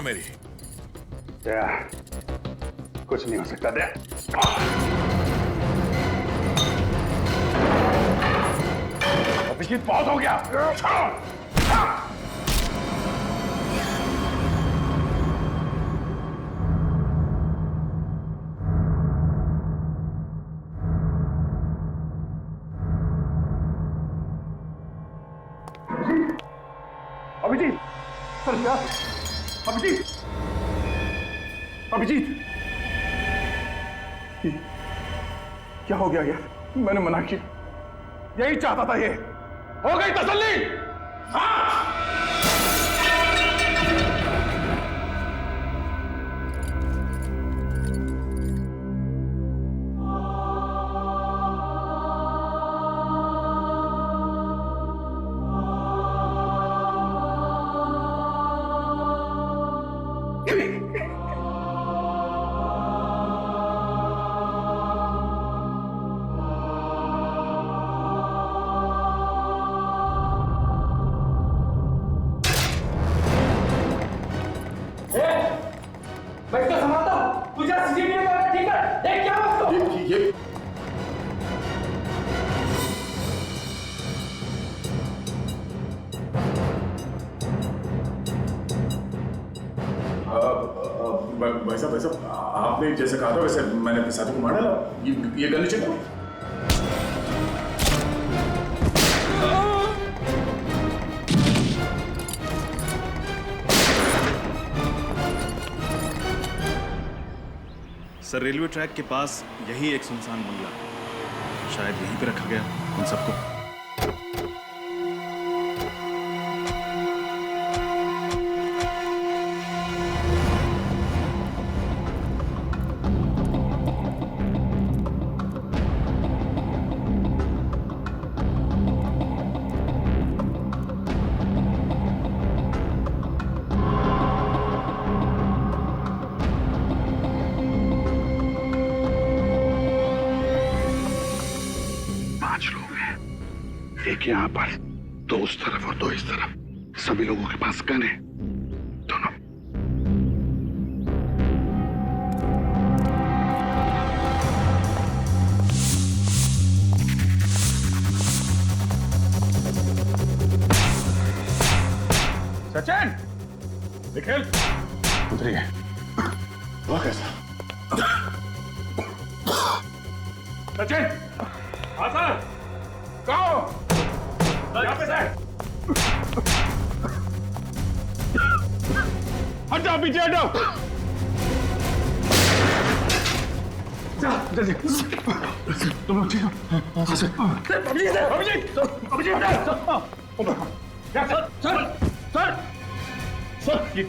मेरी दया, कुछ नहीं हो सकता दया। अभिजीत बहुत हो गया। अभिजीत, सर क्या? अभिजीत, अभिजीत, क्या हो गया यार? मैंने मना किया, यही चाहता था। ये हो गई तसल्ली? हाँ। मैं इसको संभालता हूँ। तुझे सीसीटीवी में ठीक है? देख क्या हुआ उसको? ये भाई साहब आपने जैसे कहा था वैसे मैंने अपने साथी को मार डाला। ये गन नीचे करो। सर रेलवे ट्रैक के पास यही एक सुनसान बंगला, शायद यहीं पे रखा गया उन सबको। एक यहाँ पर, दो उस तरफ और दो इस तरफ। सभी लोगों के पास गन है, दोनों। सचिन, निखिल, उतरिए। वह कैसा? सचिन, हाँ सर, कहो। यहाँ पे से हटाओ, पीछे हटाओ। तुम लोग ठीक हो? Abhijit, Abhijit, Abhijit, sir, sir, sir, ये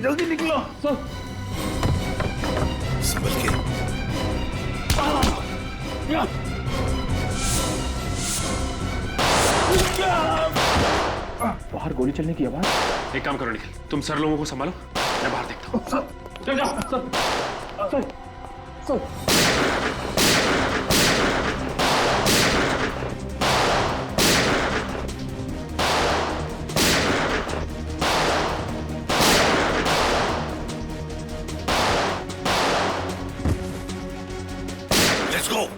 जल्दी निकलो सर। संभल के। बाहर गोली चलने की आवाज। एक काम करो निखिल, तुम सर लोगों को संभालो, मैं बाहर देखता हूँ। चल जाओ sir, sir, sir. Let's go.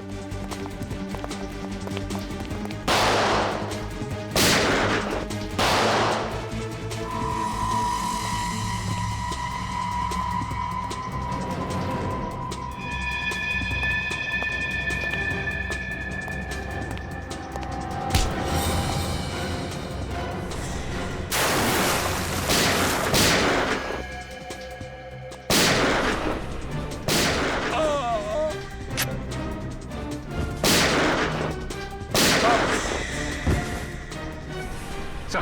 Sir,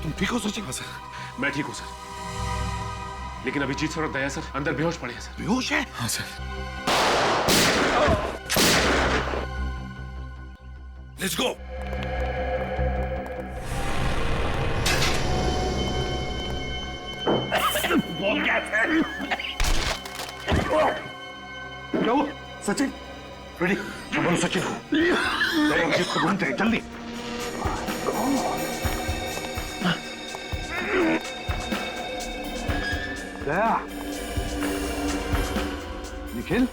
तुम ठीक हो सचिन? हाँ सर, मैं ठीक हूँ सर, लेकिन अभिजीत सर और दया सर अंदर बेहोश पड़े हैं सर। बेहोश है? हाँ सर। Let's go. बोल क्या थे? क्या हुआ? सचिन, रेडी? बोलो सचिन को। अभिजीत को ढूंढते हैं, जल्दी। गया निखिल,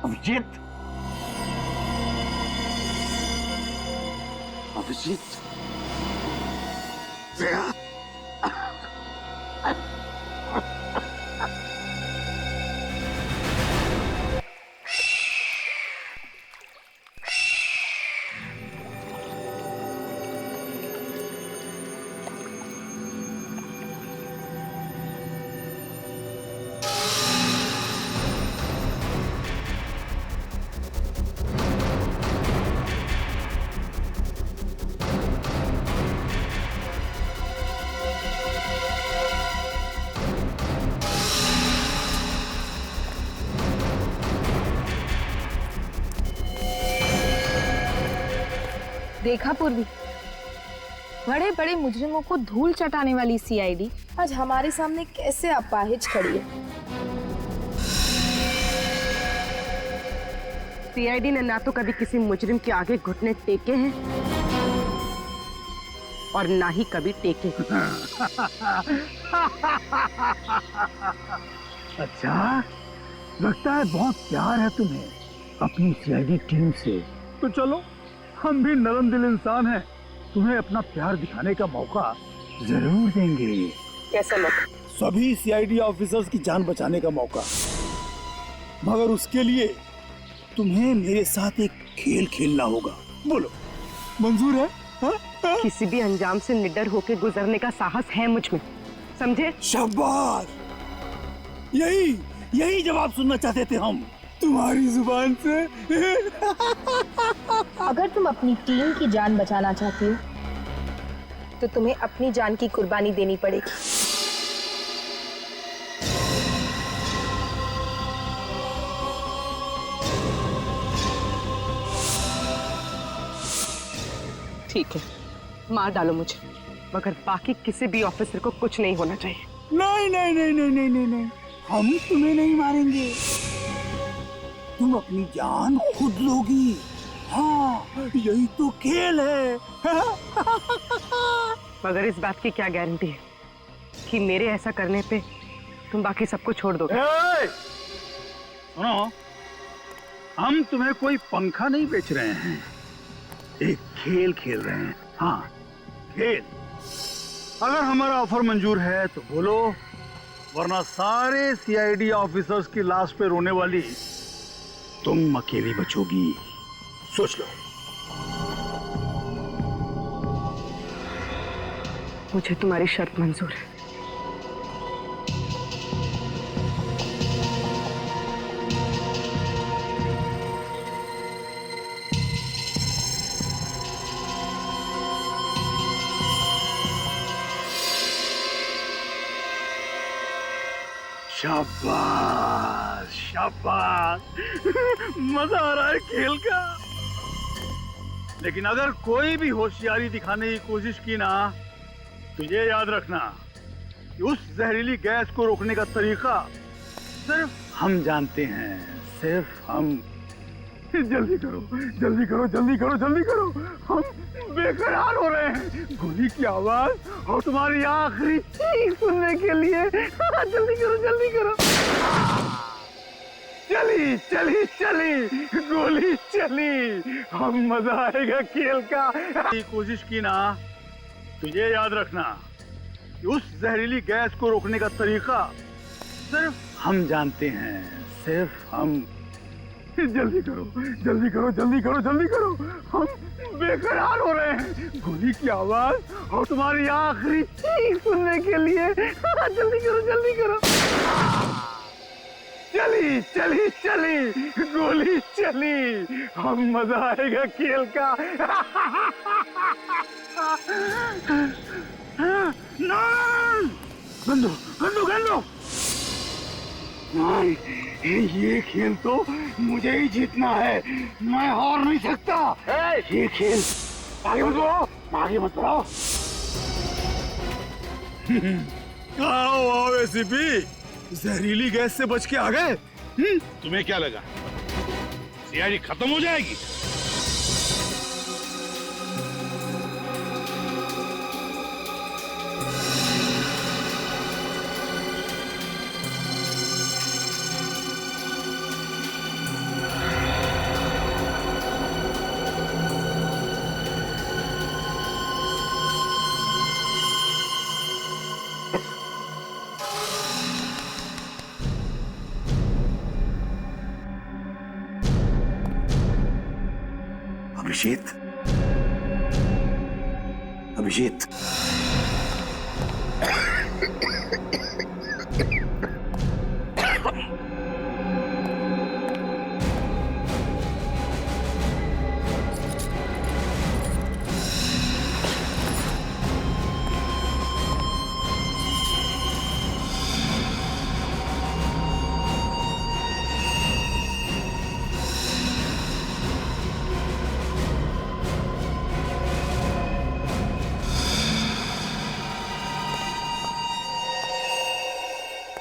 अभिजीत, अभिजीत, जया, देखा पूर्वी, बड़े बड़े मुजरिमों को धूल चटाने वाली सीआईडी आज हमारे सामने कैसे अपाहिज खड़ी है। सीआईडी ने ना तो कभी किसी मुजरिम के आगे घुटने टेके हैं और ना ही कभी टेके। अच्छा, लगता है बहुत प्यार है तुम्हें अपनी सीआईडी टीम से। तो चलो, हम भी नरम दिल इंसान हैं, तुम्हें अपना प्यार दिखाने का मौका जरूर देंगे। कैसा मौका? सभी सीआईडी ऑफिसर्स की जान बचाने का मौका। मगर उसके लिए तुम्हें मेरे साथ एक खेल खेलना होगा। बोलो, मंजूर है? हा? किसी भी अंजाम से निडर होकर गुजरने का साहस है मुझ में, समझे? शाबाश, यही जवाब सुनना चाहते थे हम तुम्हारी जुबान से। अगर तुम अपनी टीम की जान बचाना चाहती हो तो तुम्हें अपनी जान की कुर्बानी देनी पड़ेगी। ठीक है, मार डालो मुझे, मगर बाकी किसी भी ऑफिसर को कुछ नहीं होना चाहिए। नहीं नहीं नहीं नहीं नहीं नहीं नहीं, हम तुम्हें नहीं मारेंगे, तुम अपनी जान खुद लोगी। हाँ, यही तो खेल है। मगर इस बात की क्या गारंटी है कि मेरे ऐसा करने पे तुम बाकी सबको छोड़ दोगे? सुनो, हम तुम्हें कोई पंखा नहीं बेच रहे हैं, एक खेल खेल रहे हैं। हाँ, खेल। अगर हमारा ऑफर मंजूर है तो बोलो, वरना सारे सीआईडी ऑफिसर्स की लाश पे रोने वाली तुम अकेली बचोगी। सोच लो। मुझे तुम्हारी शर्त मंजूर है। शाबाश शाबाश, मजा आ रहा है खेल का। लेकिन अगर कोई भी होशियारी दिखाने की कोशिश की ना, तो ये याद रखना कि उस जहरीली गैस को रोकने का तरीका सिर्फ हम जानते हैं, सिर्फ हम। जल्दी करो जल्दी करो जल्दी करो जल्दी करो, हम बेकरार हो रहे हैं गोली की आवाज और तुम्हारी आखिरी चीख सुनने के लिए। जल्दी करो जल्दी करो। चली चली चली गोली चली, हम मजा आएगा खेल का। कोशिश की ना, तो ये याद रखना कि उस जहरीली गैस को रोकने का तरीका सिर्फ हम जानते हैं, सिर्फ हम। जल्दी करो जल्दी करो जल्दी करो जल्दी करो, हम बेकरार हो रहे हैं गोली की आवाज और तुम्हारी आखिरी चीख सुनने के लिए। जल्दी करो जल्दी करो। चली चली चली गोली चली, हम मजा आएगा खेल का। गंदो गंदो गंदो, ये खेल तो मुझे ही जीतना है, मैं हार नहीं सकता। ये खेल आगे मत बढ़ाओ, आगे मत बढ़ाओ। आओ आओ एसीपी, जहरीली गैस से बच के आ गए। तुम्हें क्या लगा सीआईडी खत्म हो जाएगी? अभिषेक, अभिषेक,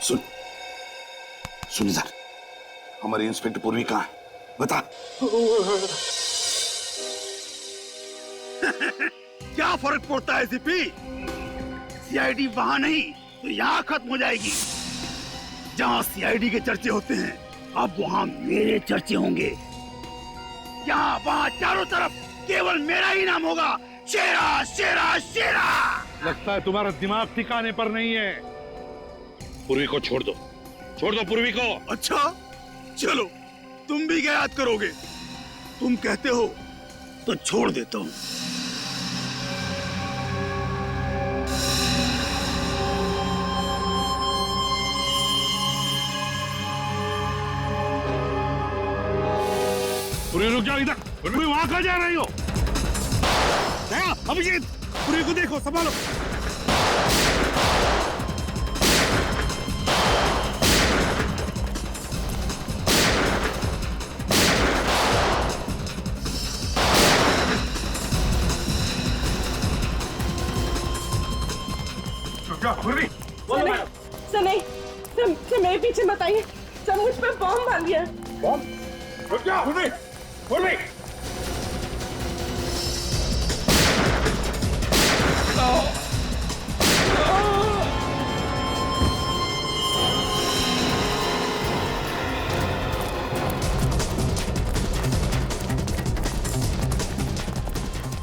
सुन सुन इधर, हमारी इंस्पेक्टर पूर्वी कहाँ है? बता। क्या फर्क पड़ता है सीपी? सीआईडी वहां नहीं तो यहाँ खत्म हो जाएगी। जहाँ सीआईडी के चर्चे होते हैं अब वहाँ मेरे चर्चे होंगे। यहाँ वहाँ चारों तरफ केवल मेरा ही नाम होगा, शेरा शेरा शेरा। लगता है तुम्हारा दिमाग ठिकाने पर नहीं है। पूर्वी को छोड़ दो पूर्वी को। अच्छा चलो, तुम भी क्या याद करोगे? तुम कहते हो तो छोड़ देता हूँ। पूर्वी रुक जाओ इधर। पूर्वी वहां कहाँ जा रही हो? अभिजीत, पूरी को देखो, संभालो। सर नहीं, सर मेरे पीछे मत आइए। सर मुझ पर बॉम्ब बांध दिया। बॉम्ब? रुक जा पूर्वी, पूर्वी।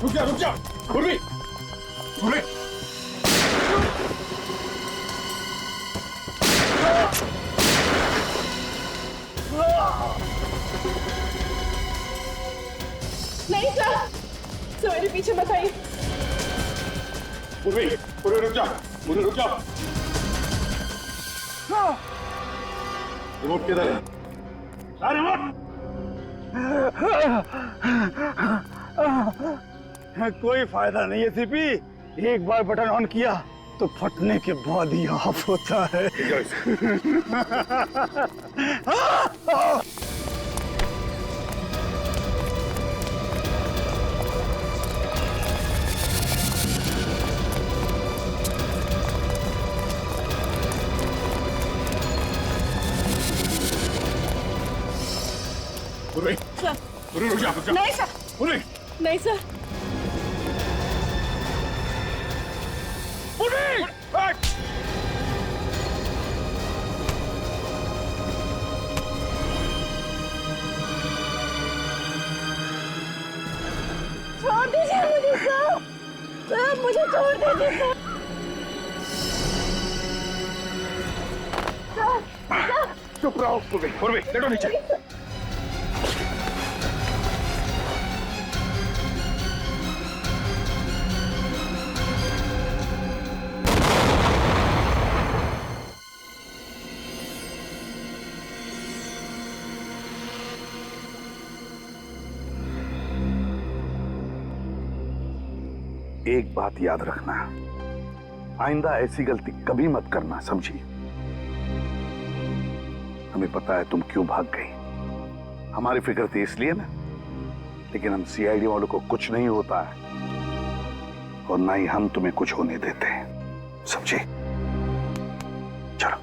रुक जा पूर्वी, पूर्वी। नहीं सर, सर मेरे पीछे मत आइए। पूर्वी, पूर्वी रुक जा, पूर्वी रुक जा। रिमोट किधर है? रिमोट। कोई फायदा नहीं है सीपी, एक बार बटन ऑन किया तो फटने के बाद ही ऑफ होता है। पूर्वी, सर पूर्वी रुक जा। नहीं सर, पूर्वी, नहीं सर। पूर्वी। छोड़ दीजिए मुझे सर, सर मुझे छोड़ दीजिए सर। चुप रहो पूर्वी, पूर्वी लेटो नीचे। एक बात याद रखना, आइंदा ऐसी गलती कभी मत करना, समझी? हमें पता है तुम क्यों भाग गई, हमारी फिक्र थी इसलिए ना, लेकिन हम सीआईडी वालों को कुछ नहीं होता है और ना ही हम तुम्हें कुछ होने देते हैं। समझी? चलो।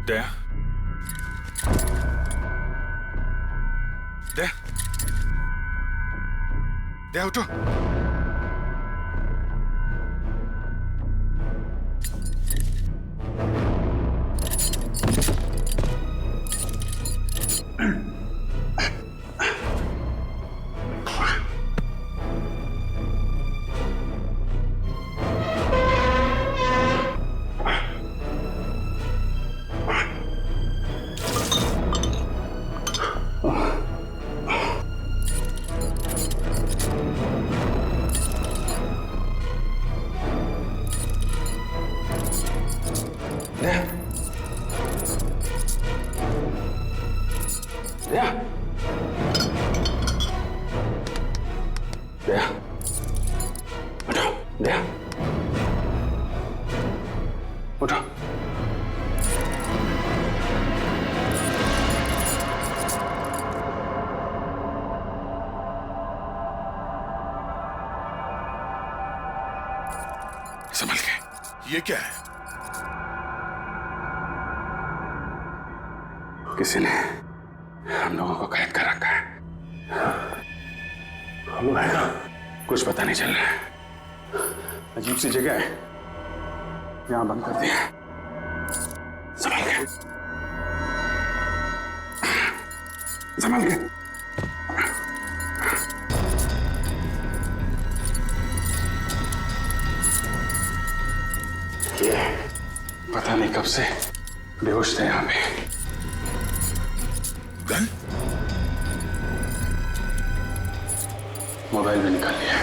दया, दया, दया उठो। उठो। संभल के। ये क्या है? किसी ने हम लोगों को कैद कर रखा है। हम है ना, कुछ पता नहीं चल रहा है। अजीब सी जगह है, यहां बंद कर दिया। संभल के, संभल के। ये पता नहीं कब से बेहोश थे यहां पे। गन? मोबाइल भी निकाल लिया।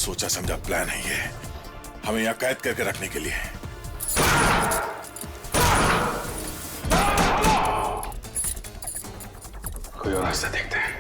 सोचा समझा प्लान है ये, हमें यहां कैद करके रखने के लिए। कोई और रास्ता देखते हैं।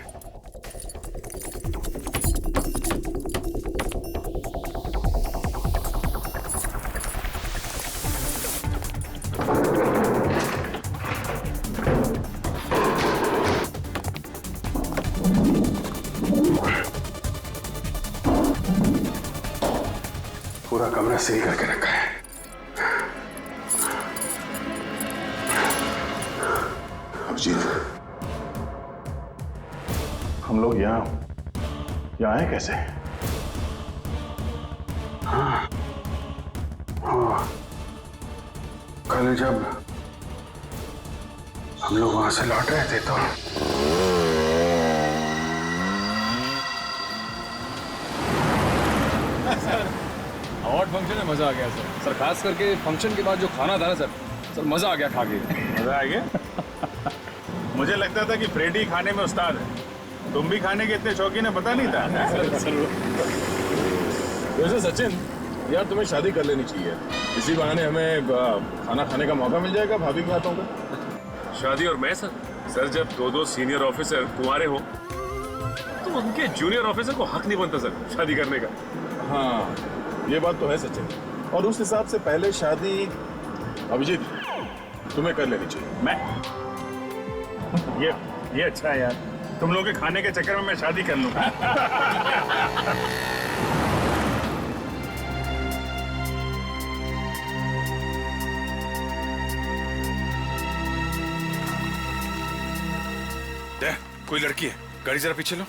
पूरा कमरा सील करके रखा है। अभिजीत, हम लोग यहाँ आए कैसे? हाँ, कल जब हम लोग वहां से लौट रहे थे तो अवार्ड फंक्शन में मजा आ गया सर। खास करके फंक्शन के बाद जो खाना था ना सर, मजा आ गया खा के। मजा आ गया? मुझे लगता था कि फ्रेडी खाने में उस्ताद है। तुम भी खाने के इतने शौकीन है, पता नहीं था। वैसे सचिन यार, तुम्हें शादी कर लेनी चाहिए। इसी बहाने हमें खाना खाने का मौका मिल जाएगा भाभी के हाथों का। शादी और मैं सर जब दो सीनियर ऑफिसर कुंवारे हो तो उनके जूनियर ऑफिसर को हक नहीं बनता सर शादी करने का। हाँ, ये बात तो है सचिन। और उस हिसाब से पहले शादी अभिजीत तुम्हें कर लेनी चाहिए। मैं ये अच्छा है यार, तुम लोग के खाने के चक्कर में मैं शादी कर लूंगा। कोई लड़की है, गाड़ी जरा पीछे लो।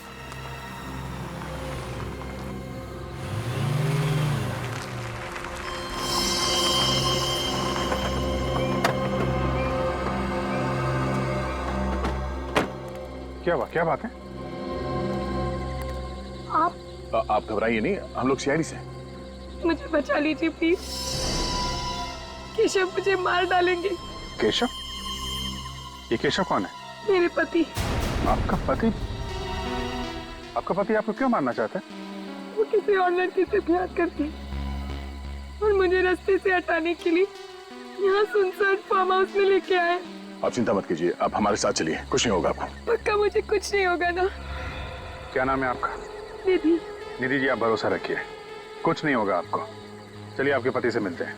क्या हुआ, क्या बात है? आप घबराइए नहीं, हम लोग सीआईडी से हैं। मुझे बचा लीजिए प्लीज। केशव मुझे मार डालेंगे। केशव? ये केशव कौन है? मेरे पति। आपका पति? आपका पति आपको क्यों मारना चाहता है? वो किसी और लड़की से प्यार करती और मुझे रास्ते से हटाने के लिए यहाँ सुनसान फार्म हाउस में लेके आए। आप चिंता मत कीजिए, आप हमारे साथ चलिए, कुछ नहीं होगा आपको। पक्का मुझे कुछ नहीं होगा ना? क्या नाम है आपका? निधि। निधि जी, आप भरोसा रखिए, कुछ नहीं होगा आपको। चलिए आपके पति से मिलते हैं।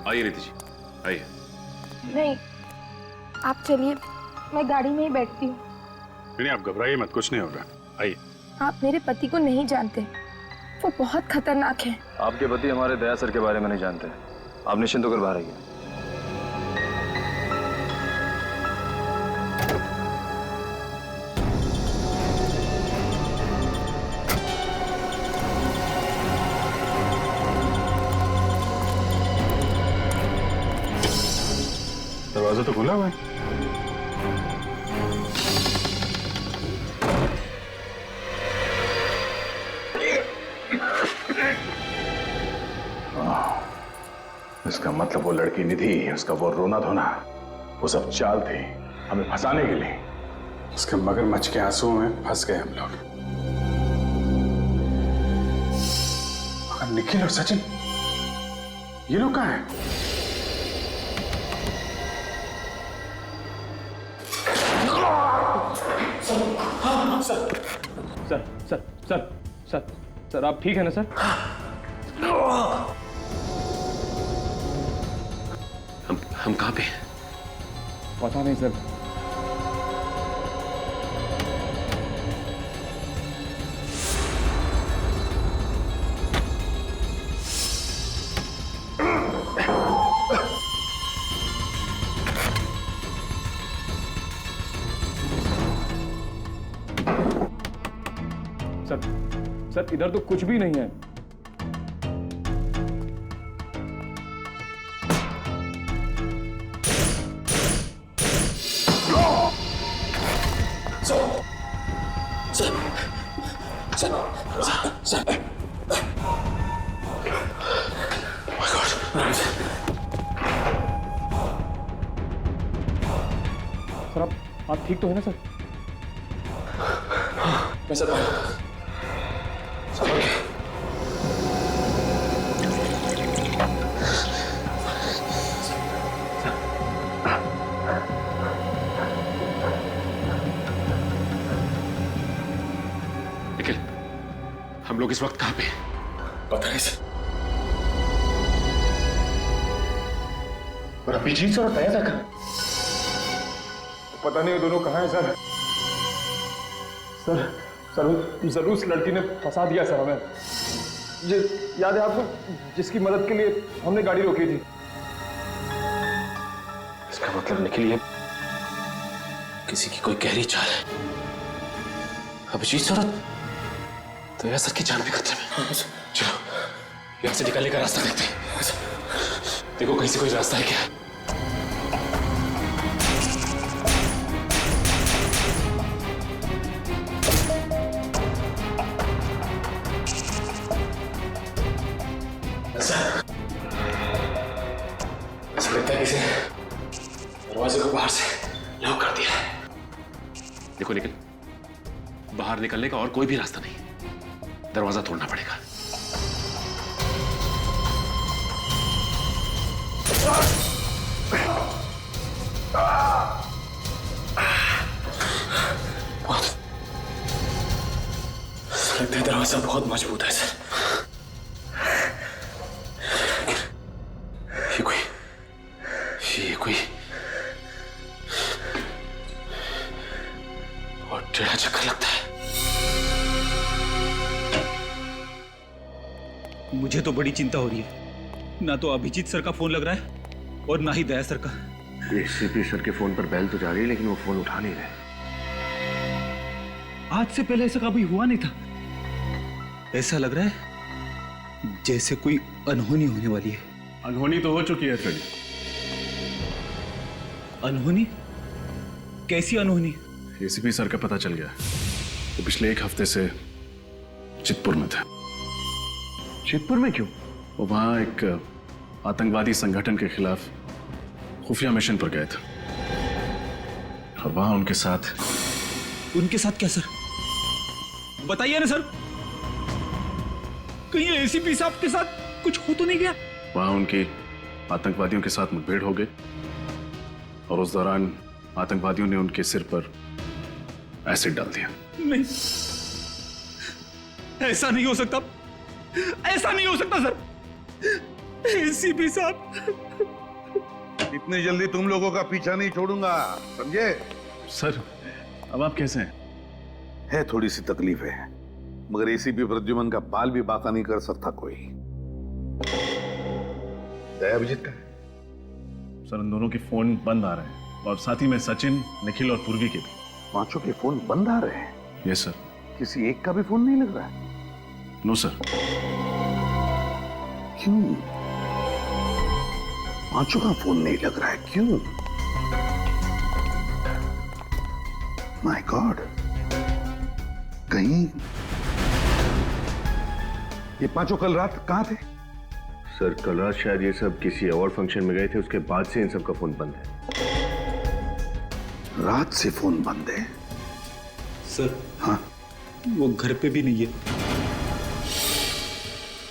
आइए निधि जी, आइए। नहीं, आप चलिए, मैं गाड़ी में ही बैठती हूँ। नहीं, आप घबराइए मत, कुछ नहीं होगा, आइए। आप मेरे पति को नहीं जानते, वो बहुत खतरनाक है। आपके पति हमारे दया सर के बारे में नहीं जानते। आप निश्चिंत होकर बाहर आइए। दरवाजा तो खुला हुआ है। इसका मतलब वो लड़की निधि, उसका वो रोना धोना, वो सब चाल थी हमें फंसाने के लिए। उसके मगरमच्छ के आंसुओं में फंस गए हम लोग। मगर निखिल और सचिन, ये लोग कहाँ हैं? सर आप ठीक है ना सर? हम कहाँ पे? पता नहीं सर। सर इधर तो कुछ भी नहीं है। सर आप ठीक तो है ना सर? मैं सर निखिल, हम लोग इस वक्त कहाँ पे? पता नहीं सर। और अभिजीत सर और दया सर कहाँ? पता नहीं वो दोनों कहाँ हैं सर। सर जरूर उस लड़की ने फंसा दिया सर हमें। याद है आपको, जिसकी मदद के लिए हमने गाड़ी रोकी थी? इसका मतलब निखिल ये किसी की कोई गहरी चाल है। अभिजीत सूरत तो यार सर की जान भी खतरे में। चलो यहाँ से निकलने का रास्ता देखते हैं। देखो कहीं से कोई रास्ता है क्या? ऐसा लगता है किसी ने दरवाजे को बाहर से लॉक कर दिया है। देखो निखिल, बाहर निकलने का और कोई भी रास्ता नहीं, दरवाजा तोड़ना पड़ेगा। लगता है दरवाजा बहुत मजबूत है सर। ये कोई बहुत टेढ़ा चक्कर लगता है। मुझे तो बड़ी चिंता हो रही है। ना तो अभिजीत सर का फोन लग रहा है और ना ही दया सर का। एसीपी सर के फोन पर बेल तो जा रही है लेकिन वो फोन उठा नहीं रहे। आज से पहले ऐसा कभी हुआ नहीं था। ऐसा लग रहा है जैसे कोई अनहोनी होने वाली है। अनहोनी तो हो चुकी है फ्रेडी। अनहोनी? कैसी अनहोनी? एसीपी सर का पता चल गया। वो पिछले 1 हफ्ते से चितपुर में थे। चितपुर में क्यों? वो वहां एक आतंकवादी संगठन के खिलाफ खुफिया मिशन पर गए थे और वहां उनके साथ क्या सर? बताइए ना सर, कहीं एसीपी साहब के साथ कुछ हो तो नहीं गया? वहां उनकी आतंकवादियों के साथ मुठभेड़ हो गई और उस दौरान आतंकवादियों ने उनके सिर पर एसिड डाल दिया। नहीं, ऐसा नहीं हो सकता। ऐसा नहीं हो सकता सर। एसीपी साहब, इतनी जल्दी तुम लोगों का पीछा नहीं छोड़ूंगा, समझे? सर अब आप कैसे हैं? है थोड़ी सी तकलीफ है, मगर एसीपी प्रद्युमन का बाल भी बाका नहीं कर सकता कोई। दया अभिजीत का? सर उन दोनों के फोन बंद आ रहे हैं और साथ ही में सचिन, निखिल और पूर्वी के भी। 5 के फोन बंद आ रहे हैं? Yes sir. किसी एक का भी फोन नहीं लग रहा है? No sir. क्यों? 5 का फोन नहीं लग रहा है, क्यों? माय गॉड, कहीं ये 5 कल रात कहां थे? सर कल रात शायद ये सब किसी अवार्ड फंक्शन में गए थे, उसके बाद से इन सब का फोन बंद है। रात से फोन बंद है? सर हाँ, वो घर पे भी नहीं है।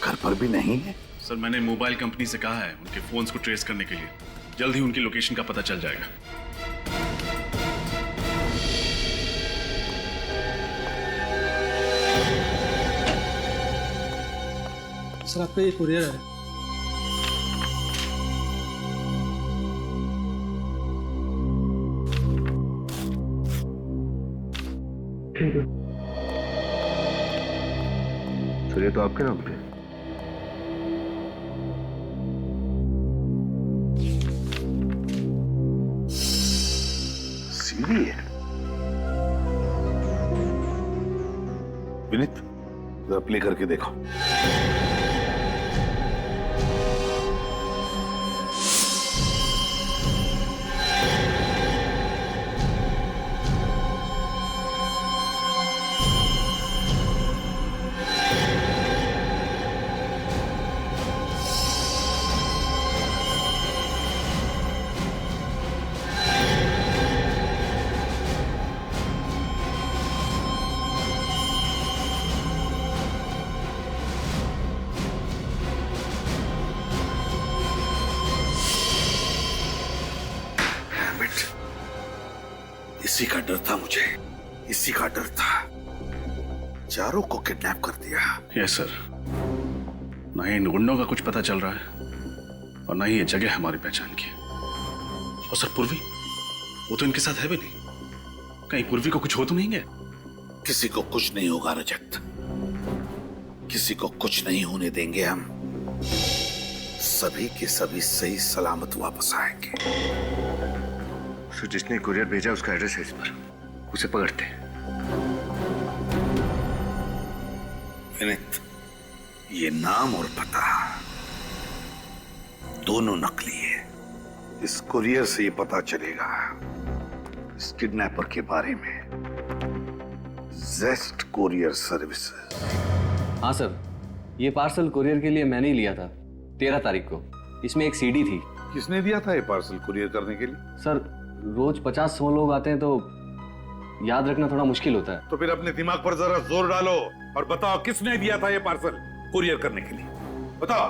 घर पर भी नहीं है? सर मैंने मोबाइल कंपनी से कहा है उनके फोन्स को ट्रेस करने के लिए। जल्द ही उनकी लोकेशन का पता चल जाएगा। सर आपका ये कुरियर है। सर ये तो आपके नाम पे। सीधी है। विनीत, जरा प्ले करके देखो। इसी का डर था मुझे, इसी का डर था। चारों को किडनैप कर दिया। Yes sir. ना ही इन गुंडों का कुछ पता चल रहा है और ना ही ये जगह हमारी पहचान की। और सर पूर्वी, वो तो इनके साथ है भी नहीं। कहीं पूर्वी को कुछ हो तो नहीं गया? किसी को कुछ नहीं होगा रजत, किसी को कुछ नहीं होने देंगे हम। सभी के सभी सही सलामत वापस आएंगे। सर जिसने कुरियर भेजा उसका एड्रेस है इस पर, उसे पकड़ते हैं। विनीत, ये नाम और पता दोनों नकली है। इस कुरियर से ये पता चलेगा इस किडनैपर के बारे में। जेस्ट कुरियर सर्विसेज। हाँ सर, ये पार्सल कुरियर के लिए मैंने ही लिया था 13 तारीख को। इसमें एक सीडी थी। किसने दिया था ये पार्सल कुरियर करने के लिए? सर रोज 50-100 लोग आते हैं तो याद रखना थोड़ा मुश्किल होता है। तो फिर अपने दिमाग पर जरा जोर डालो और बताओ किसने दिया था ये पार्सल कुरियर करने के लिए, बताओ।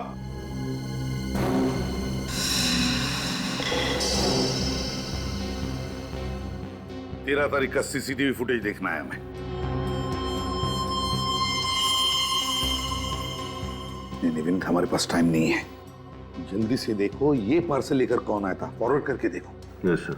तेरह तारीख का सीसीटीवी फुटेज देखना है हमें। नहीं, हमारे पास टाइम नहीं है। जल्दी से देखो ये पार्सल लेकर कौन आया था, फॉरवर्ड करके देखो। Yes sir.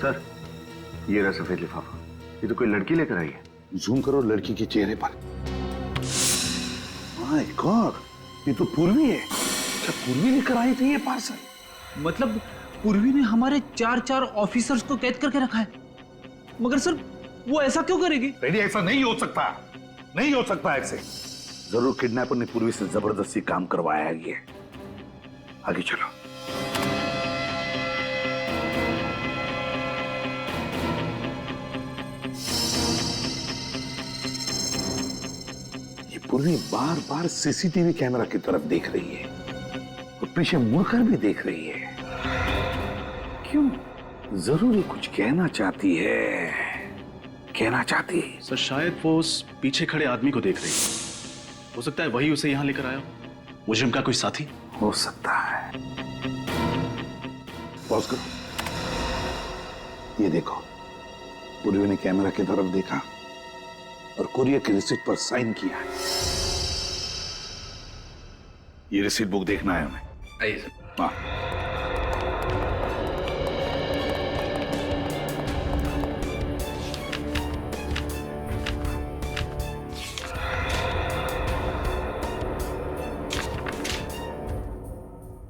सर ये रहा सफेद लिफाफा, ये तो कोई लड़की लेकर आई है। जूम करो लड़की के चेहरे पर। माय गॉड, ये तो पूर्वी है। क्या पूर्वी लेकर आई थी ये पार्सल? मतलब पूर्वी ने हमारे 4 ऑफिसर्स को कैद करके रखा है। मगर सर वो ऐसा क्यों करेगी? रेडी, ऐसा नहीं हो सकता, नहीं हो सकता ऐसे। जरूर किडनैपर ने पूर्वी से जबरदस्ती काम करवाया है ये। आगे चलो। ये पूर्वी बार बार सीसीटीवी कैमरा की तरफ देख रही है और पीछे मुड़कर भी देख रही है। क्यों? जरूर ये कुछ कहना चाहती है, कहना चाहती है। सर शायद वो उस पीछे खड़े आदमी को देख रही है। हो सकता है वही उसे यहां लेकर आया हो। मुजरिम का कोई साथी हो सकता है। पॉज करो। ये देखो, पूर्वी ने कैमरा की तरफ देखा और कुरियर की रिसीट पर साइन किया। ये रिसीट बुक देखना है हमें। आइए सर। हाँ।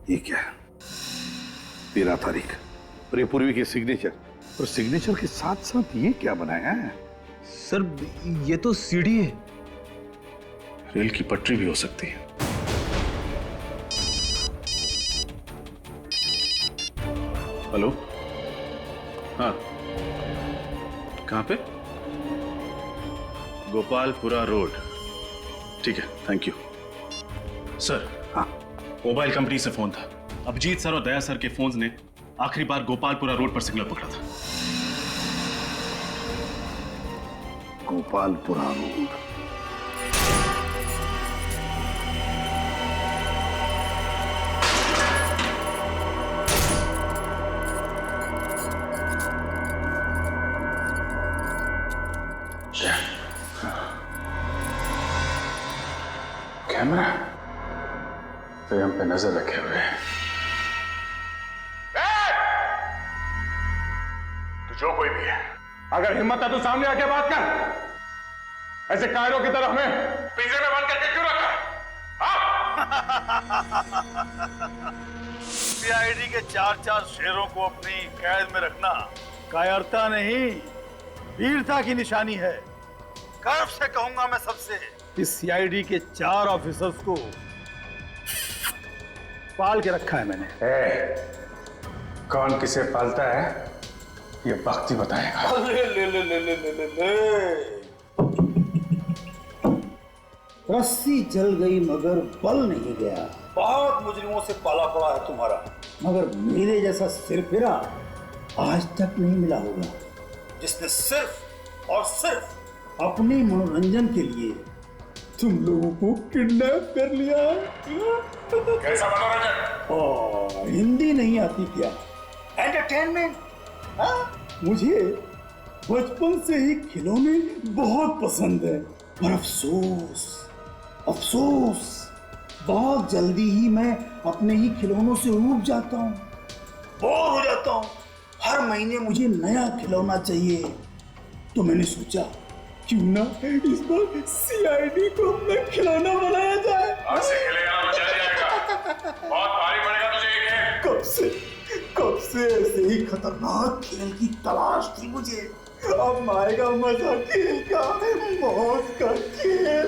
ये क्या है? 13 तारीख और ये पूर्वी के सिग्नेचर, और सिग्नेचर के साथ साथ ये क्या बनाया है? सर ये तो सीडी है। रेल की पटरी भी हो सकती है। हेलो, हाँ, कहां पे? गोपालपुरा रोड। ठीक है, थैंक यू सर। हाँ, मोबाइल कंपनी से फोन था। अभिजीत सर और दया सर के फोन्स ने आखिरी बार गोपालपुरा रोड पर सिग्नल पकड़ा था। गोपालपुरा रोड। कैमरा तो हम पे नजर रखे हुए हैं। तो जो कोई भी है, अगर हिम्मत है तो सामने आके बात कर। ऐसे कायरों की तरह हमें पिंजरे में बंद करके क्यों रखा? सीआईडी के 4 शेरों को अपनी कैद में रखना कायरता नहीं, वीरता की निशानी है। गर्व से कहूंगा मैं सबसे, इस सीआईडी के 4 ऑफिसर्स को पाल के रखा है मैंने। कौन किसे पालता है ये वक्त ही बताएगा। रस्सी जल गई मगर बल नहीं गया। बहुत मुजरिमों से पाला पड़ा है तुम्हारा, मगर मेरे जैसा सिरफिरा आज तक नहीं मिला होगा, जिसने सिर्फ और सिर्फ अपने मनोरंजन के लिए तुम लोगों को किडनैप कर लिया। कैसा मनोरंजन? हिंदी नहीं आती क्या? एंटरटेनमेंट। मुझे बचपन से ही खिलौने बहुत पसंद है, पर अफसोस बहुत जल्दी ही मैं अपने ही खिलौनों से ऊब जाता हूँ, बोर हो जाता हूँ। हर महीने मुझे नया खिलौना चाहिए। तो मैंने सोचा क्यों ना इस बार सीआईडी को अपना खिलौना बनाया जाए। आज से खेलेगा ना मजा जाएगा, बहुत भारी पड़ेगा तुझे ये खेल। कब से ऐसे ही खतरनाक खेल की तलाश थी मुझे। अब आएगा मजा खेल का, मौत का खेल।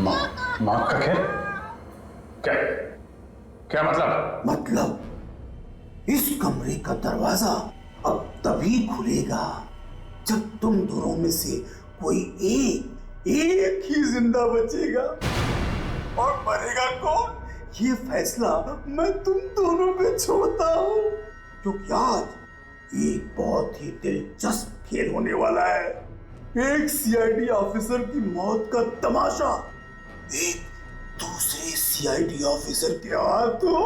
मौत का खेल? क्या मतलब इस कमरे का दरवाजा अब तभी खुलेगा जब तुम दोनों में से कोई एक ही जिंदा बचेगा। और मरेगा कौन, ये फैसला मैं तुम दोनों पे छोड़ता हूँ। क्योंकि आज एक बहुत ही दिलचस्प खेल होने वाला है। एक सीआईडी ऑफिसर की मौत का तमाशा एक दूसरे सीआईडी ऑफिसर के हाथों।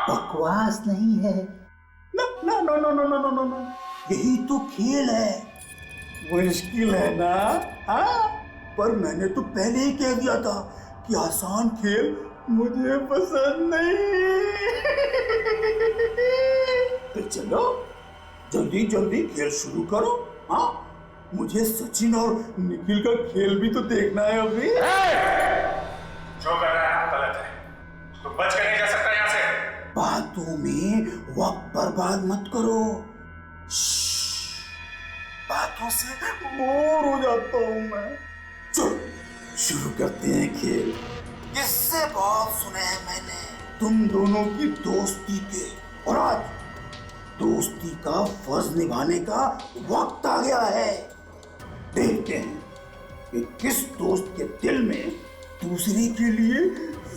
बकवास नहीं है ना, यही तो खेल है। मुश्किल है ना? हाँ, पर मैंने तो पहले ही कह दिया था कि आसान खेल मुझे पसंद नहीं। तो चलो जल्दी खेल शुरू करो। हाँ, मुझे सचिन और निखिल का खेल भी तो देखना है अभी। जो कर रहा है गलत है, तो बच कर नहीं जा सकता यहाँ से। बातों में वक्त बर्बाद मत करो। बातों से बोर हो जाता हूं मैं। चलो शुरू करते हैं खेल। किससे बहुत सुने हैं मैंने तुम दोनों की दोस्ती के, और आज दोस्ती का फर्ज निभाने का वक्त आ गया है। देखते हैं कि किस दोस्त के दिल में दूसरे के लिए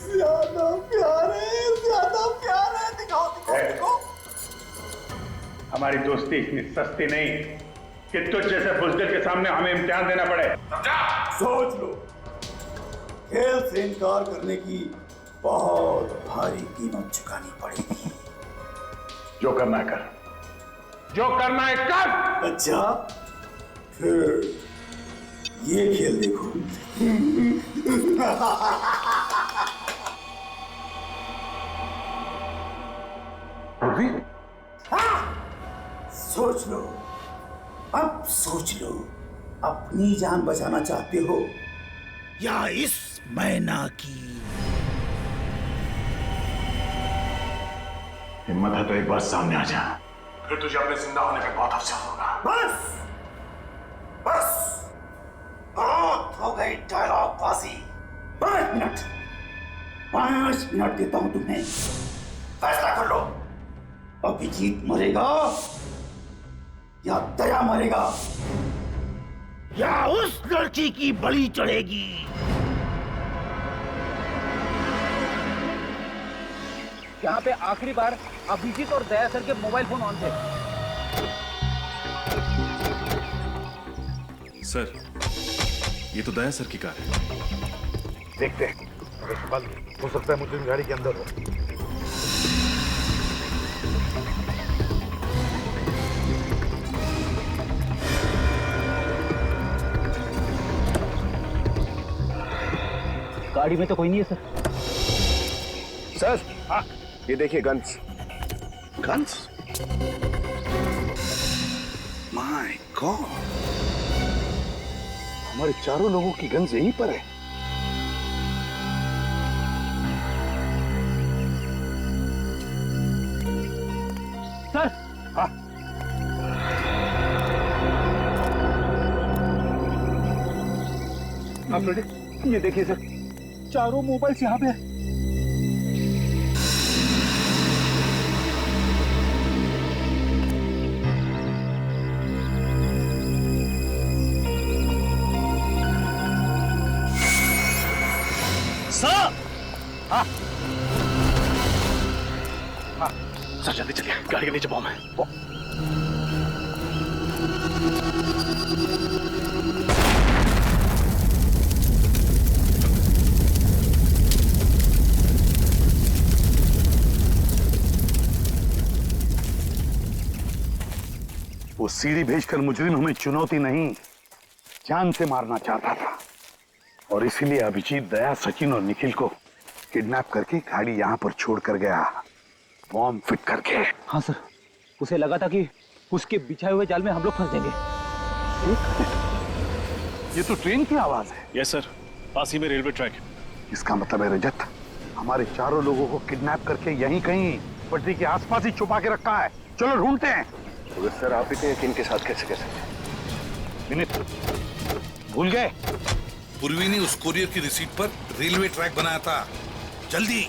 ज्यादा प्यार है। दिखाओ। हमारी दोस्ती इतनी सस्ती नहीं कि तुझ जैसे बुज़दिल के सामने हमें इम्तिहान देना पड़े। समझा? सोच लो, खेल से इनकार करने की बहुत भारी कीमत चुकानी पड़ेगी। जो करना है कर, जो करना है कर। अच्छा, फिर ये खेल देखो। सोच लो, अब सोच लो, अपनी जान बचाना चाहते हो या इस मैना की? हिम्मत है तो एक बार सामने आ जा, फिर तुझे अपने जिंदा होने पे बहुत अफसोस होगा। बस बहुत हो गई डायलॉग बाजी। 5 मिनट देता हूं तुम्हें, फैसला कर लो। अभिजीत मरेगा या दया मरेगा, या उस लड़की की बलि चढ़ेगी। यहाँ पे आखिरी बार अभिजीत और दया सर के मोबाइल फोन ऑन थे। सर, ये तो दया सर की कार है। देखते हैं, हो सकता है मुझे गाड़ी के अंदर हो। गाड़ी में तो कोई नहीं है सर। हाँ, ये देखिए गन्स। माय गॉड, हमारे चारों लोगों की गन्स यहीं पर है। सर। हाँ, आप रेडी? ये देखिए सर, चारों मोबाइल्स यहाँ पे है। सर! हाँ, सर जल्दी चलिए, गाड़ी के नीचे बॉम्ब है। वो सीढ़ी भेजकर मुजरिम हमें चुनौती नहीं, जान से मारना चाहता था, और इसीलिए अभिजीत, दया, सचिन और निखिल को किडनैप करके गाड़ी यहाँ पर छोड़ कर गया, बॉम्ब फिट करके। हाँ सर, उसे लगा था कि उसके बिछाए हुए जाल में हम लोग फंस जाएंगे। ये तो ट्रेन की आवाज है। यस सर, पास ही में रेलवे ट्रैक है। इसका मतलब है रजत हमारे चारों लोगों को किडनैप करके यहीं कहीं पटरी के आसपास ही छुपा के रखा है। चलो ढूंढते हैं। तो सर आप इतने यकीन के साथ कैसे कह सकते? विनीत, भूल गए? पूर्वी ने उस कोरियर की रिसीट पर रेलवे ट्रैक बनाया था। जल्दी